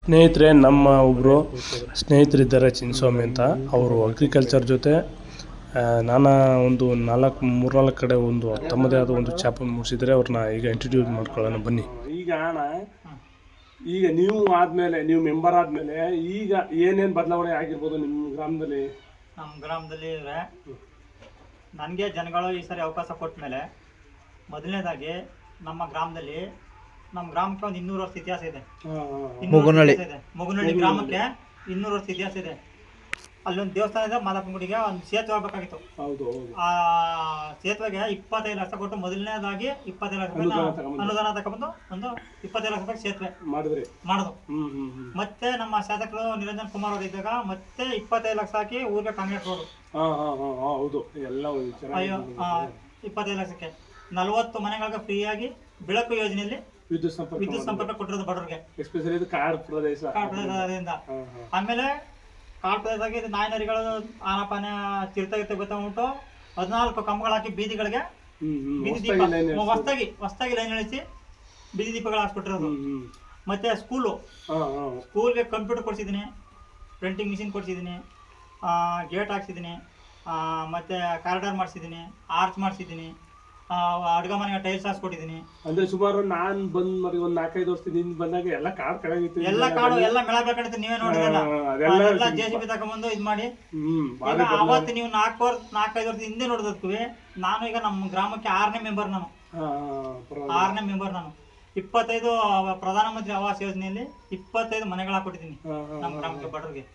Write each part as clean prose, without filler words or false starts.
ಸ್ನೇಹಿತರೆ, ನಮ್ಮ ಒಬ್ಬರು ಸ್ನೇಹಿತರಿದ್ದಾರೆ ಚಿನ್ನಸ್ವಾಮಿ ಅಂತ. ಅವರು ಅಗ್ರಿಕಲ್ಚರ್ ಜೊತೆ ನಾನಾ ಒಂದು ಮೂರ್ನಾಲ್ಕು ಕಡೆ ಒಂದು ತಮ್ಮದೇ ಆದ ಒಂದು ಚಾಪನ್ನು ಮುಗಿಸಿದರೆ ಅವ್ರನ್ನ ಈಗ ಇಂಟ್ರಡ್ಯೂಸ್ ಮಾಡ್ಕೊಳ್ಳೋಣ ಬನ್ನಿ. ಈಗ ಅಣ್ಣ, ಈಗ ನೀವು ಆದಮೇಲೆ, ನೀವು ಮೆಂಬರ್ ಆದಮೇಲೆ ಈಗ ಏನೇನು ಬದಲಾವಣೆ ಆಗಿರ್ಬೋದು ನಿಮ್ಮ ಗ್ರಾಮದಲ್ಲಿ? ನಮ್ಮ ಗ್ರಾಮದಲ್ಲಿ ನನಗೆ ಜನಗಳು ಈ ಸರಿ ಅವಕಾಶ ಕೊಟ್ಟ ಮೇಲೆ ಮೊದಲನೇದಾಗಿ ನಮ್ಮ ಗ್ರಾಮಕ್ಕೆ ಒಂದು 200 ವರ್ಷ ಇತಿಹಾಸ ಇದೆ. ಮುಗುನಳ್ಳಿ ಗ್ರಾಮಕ್ಕೆ 200 ವರ್ಷ ಇತಿಹಾಸ ಇದೆ. ಅಲ್ಲೊಂದು ದೇವಸ್ಥಾನ ಇದೆ, ಮಾದಪ್ಪನ ಗುಡಿಗೆ ಒಂದು ಸೇತುವೆ ಆಗಬೇಕಾಗಿತ್ತು. ಆ ಸೇತುವೆಗೆ 25 ಲಕ್ಷ ಕೊಟ್ಟು ಮೊದಲನೇದಾಗಿ 25 ಲಕ್ಷ ಅನುದಾನ ತಗೊಂಡು ಒಂದು 25 ಲಕ್ಷ ರೂಪಾಯಿ ಸೇತುವೆ ಮಾಡೋದು. ಮತ್ತೆ ನಮ್ಮ ಶಾಸಕರು ನಿರಂಜನ್ ಕುಮಾರ್ ಅವರು ಇದ್ದಾಗ ಮತ್ತೆ 25 ಲಕ್ಷ ಹಾಕಿ ಊರಿಗೆ ಕಾಂಗ್ರೆಸ್ ರೋಡ್ 25 ಲಕ್ಷಕ್ಕೆ 40 ಮನೆಗಳಿಗೆ ಫ್ರೀ ಆಗಿ ಬೆಳಕು ಯೋಜನೆಯಲ್ಲಿ ವಿದ್ಯುತ್ ಸಂಪರ್ಕ ಕೊಟ್ಟಿರೋದು ಬಡವರಿಗೆ. ಆಮೇಲೆ ಕಾಡು ಪ್ರದೇಶದಾಗಿ ನಾಯಿನರಿಗಳು ಆನಪಾನ ಚಿರತೆ ಗೊತ್ತಾಗ್ಬಿಟ್ಟು 14 ಕಂಬಗಳು ಹಾಕಿ ಬೀದಿಗಳಿಗೆ ಬೀದಿ ದೀಪ ಹೊಸದಾಗಿ ಲೈನ್ ಇಳಿಸಿ ಬೀದಿ ದೀಪಗಳು ಹಾಕ್ಬಿಟ್ಟಿರೋದು. ಮತ್ತೆ ಸ್ಕೂಲ್ಗೆ ಕಂಪ್ಯೂಟರ್ ಕೊಡ್ಸಿದ್ದೀನಿ, ಪ್ರಿಂಟಿಂಗ್ ಮಿಷಿನ್ ಕೊಡ್ಸಿದ್ದೀನಿ, ಗೇಟ್ ಹಾಕ್ಸಿದ್ದೀನಿ, ಮತ್ತೆ ಕಾರಿಡಾರ್ ಮಾಡಿಸಿದ್ದೀನಿ, ಆರ್ಚ್ ಮಾಡಿಸಿದ್ದೀನಿ, ಅಡುಗೆ ಮನೆಗೆ ಟೈಲ್ಸ್ ಹಾಕ್ಸ್ಕೊಟ್ಟಿದ್ದೀನಿ. ಅಂದ್ರೆ ಸುಮಾರು ನಾನ್ ಬಂದ್ ಮಾಡಿ ಒಂದ್ 4-5 ವರ್ಷದಿಂದ ಬಂದಾಗ ಎಲ್ಲ ಕಾಡು ಎಲ್ಲ ಮೇಳ ಬೇಕಾಗಿತ್ತು. ನೀವೇ ನೋಡಿದ್ರಲ್ಲ, JCB ತಗೊಂಡ್ಬಂದು ಇದ್ ಮಾಡಿ. ಅವತ್ತು ನೀವು 4-5 ವರ್ಷದ ಹಿಂದೆ ನೋಡಿದ್ವಿ. ನಾನು ಈಗ ನಮ್ಮ ಗ್ರಾಮಕ್ಕೆ 6ನೇ ಮೆಂಬರ್. ನಾನು 25 ಪ್ರಧಾನಮಂತ್ರಿ ಆವಾಸ್ ಯೋಜನೆಯಲ್ಲಿ 25 ಮನೆಗಳು ಹಾಕೊಟ್ಟಿದ್ದೀನಿ ನಮ್ಮ ಗ್ರಾಮಕ್ಕೆ ಬಡವರಿಗೆ.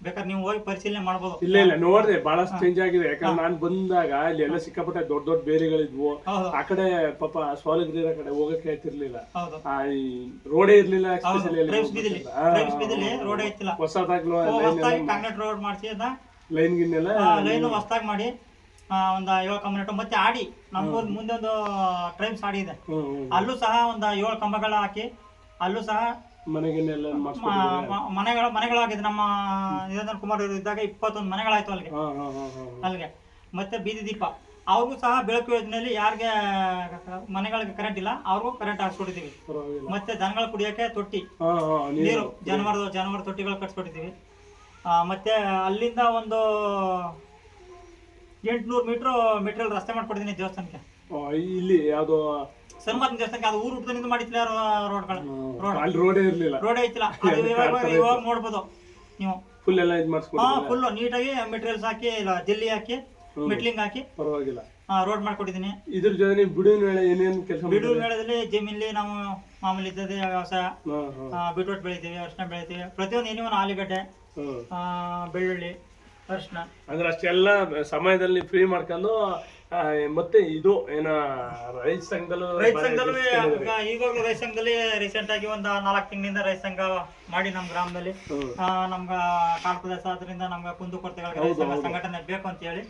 ಬೇಕಾದ್ರೆ ನೀವು ಹೋಗಿ ಪರಿಶೀಲನೆ ಮಾಡಬಹುದು. ಇಲ್ಲ ನೋಡ್ರಿ, ಬಹಳಷ್ಟು ಚೇಂಜ್ ಆಗಿದೆ. ಯಾಕಂದ್ರೆ ನಾನು ಬಂದಾಗ ಇಲ್ಲಿ ಎಲ್ಲ ಸಿಕ್ಕಾಪಟ್ಟೆ ದೊಡ್ಡ ಬೇಲಿಗಳಿದ್ವು. ಆ ಕಡೆ ಪಾಪ ಸೌಲಭ್ಯ ಕಡೆ ಹೋಗಕ್ಕೆ ಆಯ್ತಿರ್ಲಿಲ್ಲ, ರೋಡೇ ಇರ್ಲಿಲ್ಲ. ಹೊಸದಾಗ್ಲೂ ಕಾಂಕ್ರೀಟ್ ರೋಡ್ ಮಾಡಿಸಿ ಲೈನ್ ಹೊಸದಾಗಿ ಮಾಡಿ ಒಂದು 7 ಕಂಬ ಮತ್ತೆ ಆಡಿ ನಮ್ಮೂರ್ ಮುಂದೆ ಒಂದು ಟ್ರೈಬ್ಸ್ ಆಡಿ ಇದೆ. ಅಲ್ಲೂ ಸಹ ಒಂದು 7 ಕಂಬಗಳ ಹಾಕಿ ಅಲ್ಲೂ ಸಹ ಮನೆಗಳಾಗಿದೆ. ನಮ್ಮ ನಿರಂಜನ್ ಕುಮಾರ್ ಅವರು ಇದ್ದಾಗ 21 ಮನೆಗಳಾಯ್ತು ಅಲ್ಲಿಗೆ. ಮತ್ತೆ ಬೀದಿ ದೀಪ ಅವ್ರಿಗೂ ಸಹ ಬೆಳಕು ಯೋಜನೆಯಲ್ಲಿ ಯಾರಿಗೆ ಮನೆಗಳಿಗೆ ಕರೆಂಟ್ ಇಲ್ಲ ಅವ್ರಿಗೂ ಕರೆಂಟ್ ಹಾಕ್ಸ್ಕೊಟ್ಟಿದ್ದೀವಿ. ಮತ್ತೆ ದನಗಳ ಕುಡಿಯೋಕೆ ತೊಟ್ಟಿ, ನೀರು ಜಾನುವಾರು ತೊಟ್ಟಿಗಳು ಕಟ್ಸ್ಕೊಟ್ಟಿದ್ದೀವಿ. ಮತ್ತೆ ಅಲ್ಲಿಂದ ಒಂದು 800 ಮೀಟರ್ ಮೆಟೀರಿಯಲ್ ರಸ್ತೆ ಮಾಡ್ಕೊಟ್ಟಿದ್ದೀನಿ ದೇವಸ್ಥಾನಕ್ಕೆ. ಇಲ್ಲಿ ಯಾವ್ದೋ ಸನ್ಮಾನ ದೇವಸ್ಥಾನಕ್ಕೆ ಅದು ಊರು ಹುಟ್ಟದಿಂದ ಮಾಡಿತ್ತಿಲ್ಲ ರೋಡೇ ಇರ್ಲಿಲ್ಲ, ರೋಡೇ ಐತಿಲ್ಲ. ಅದು ಇವಾಗ ನೋಡ್ಬೋದು ನೀವು. ಫುಲ್ ನೀಟಾಗಿ ಮೆಟೀರಿಯಲ್ಸ್ ಹಾಕಿ ಜಲ್ಲಿ ಹಾಕಿ ಮೆಟ್ಲಿಂಗ್ ಹಾಕಿ ಪರವಾಗಿಲ್ಲ ರೋಡ್ ಮಾಡ್ಕೊಟ್ಟಿದ್ದೀನಿ. ಇದ್ರ ಜೊತೆ ಬಿಡುವಿನ ವೇಳೆ ಏನೇನು ಕೆಲಸ? ಬಿಡುವಿನ ವೇಳೆಯಲ್ಲಿ ಜಮೀನಲ್ಲಿ ನಾವು ಮಾಮೂಲಿ ಇದ್ದದೆ ವ್ಯವಸಾಯ, ಬೀಟ್ರೋಟ್ ಬೆಳಿತೀವಿ, ಅರಿಶಿನ ಬೆಳಿತೀವಿ. ಪ್ರತಿಯೊಂದು ಏನೇನು ಆಲೂಗಡ್ಡೆ, ಬೆಳ್ಳುಳ್ಳಿ, ಅರಿಶಿನ, ಅಂದ್ರೆ ಅಷ್ಟೆಲ್ಲ ಸಮಯದಲ್ಲಿ ಫ್ರೀ ಮಾಡ್ಕೊಂಡು. ಮತ್ತೆ ಇದು ಏನ ರೈತ ಸಂಘದಲ್ಲೂ ಈವಾಗಲೂ ರೈತ ಸಂಘದಲ್ಲಿ ರೀಸೆಂಟ್ ಆಗಿ ಒಂದು 4 ತಿಂಗಳಿಂದ ರೈತ ಸಂಘ ಮಾಡಿ ನಮ್ಮ ಗ್ರಾಮದಲ್ಲಿ. ನಮ್ಗ ಕಾಡು ಪ್ರದೇಶ ಆದ್ರಿಂದ ನಮ್ಗೆ ಕುಂದುಕೊರತೆಗಳಿಗೆ ರೈತ ಸಂಘ ಸಂಘಟನೆ ಬೇಕು ಅಂತ ಹೇಳಿ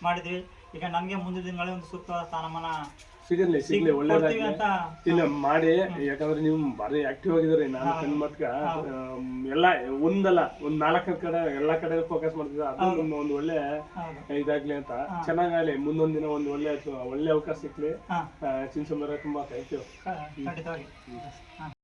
ಮಾಡಿದ್ವಿ. ಈಗ ನನ್ಗೆ ಮುಂದಿನ ದಿನಗಳಲ್ಲಿ ಒಂದು ಸೂಕ್ತ ಸ್ಥಾನಮಾನ ಸಿಗ್ಲಿ ಒಳ್ಳೇದಾಗ್ಲಿ ಇಲ್ಲ ಮಾಡಿ. ಯಾಕಂದ್ರೆ ನೀವು ಭಾರಿ ಆಕ್ಟಿವ್ ಆಗಿದ್ರಿ. ನಾನು ಕಣ್ಮಟ್ಕ ಎಲ್ಲ ಒಂದ್ 4 ಕಡೆ ಎಲ್ಲಾ ಕಡೆ ಫೋಕಸ್ ಮಾಡ್ತಿದ್ದೆ. ಅದು ಒಂದು ಒಳ್ಳೆ ಇದಾಗ್ಲಿ ಅಂತ. ಚೆನ್ನಾಗಾಗ್ಲಿ, ಮುಂದೊಂದ್ ದಿನ ಒಂದು ಒಳ್ಳೆ ಅವಕಾಶ ಸಿಕ್ಲಿ. ಚಿನ್ನಸ್ವಾಮಿ ತುಂಬಾ ಥ್ಯಾಂಕ್ ಯು.